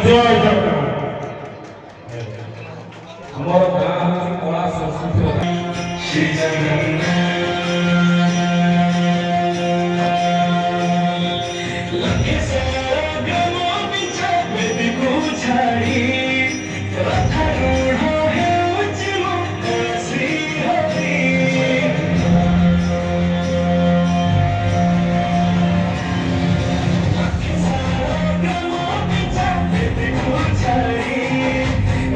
जय जगन्नाथ हमर गां हूँ कला संस्कृति श्री जगन्नाथ लगे सारा गमो पीछे बेबी को छाड़ी रथा रूढ़ है उच्चमो श्री हरि लगे सारा गमो पीछे बेबी को छाड़ी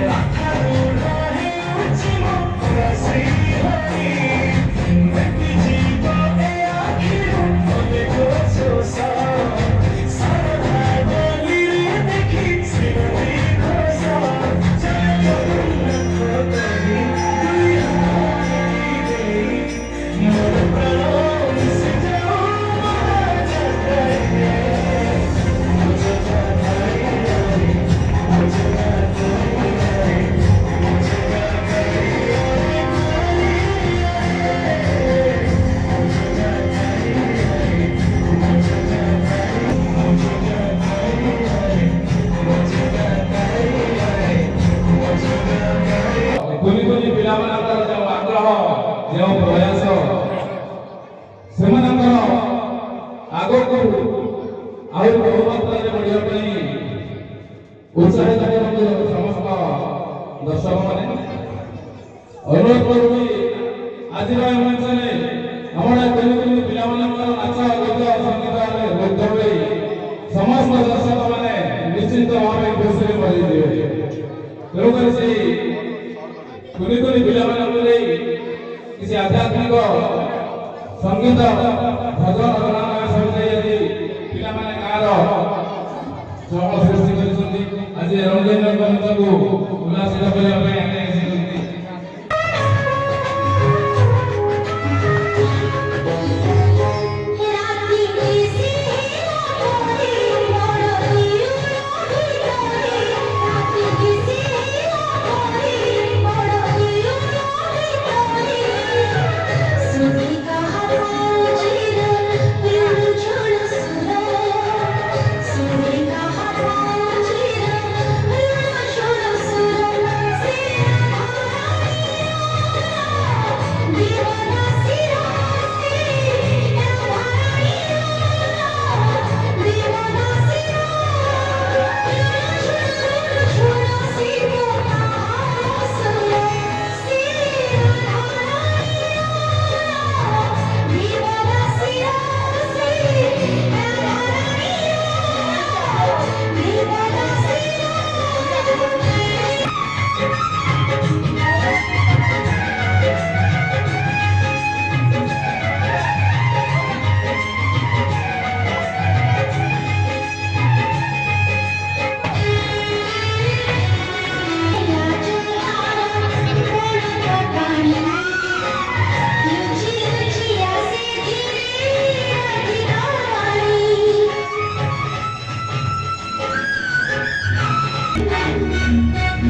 रथा रूढ़ है उच्चमो श्री हरि बेबी जीवा ए आखिर बोले को सोसा जो प्रयास से आगो आहरी बहु मात्रा बढ़ाई उत्साहित समस्त दर्शक मैंने अनुरोध करुँगी आज मंच में हमारे पिला नाच गीत संगीत मुग्ध हो समस्त दर्शक मैंने निश्चित भाव खुशी भरी तेणुक कुनी पिला किसी आध्यात्मिक संगीत भजन गाना सब पिला माने गार चमक सृष्टि करछन्ती आज रंजन मंच को उल्लासित करने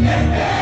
Yeah.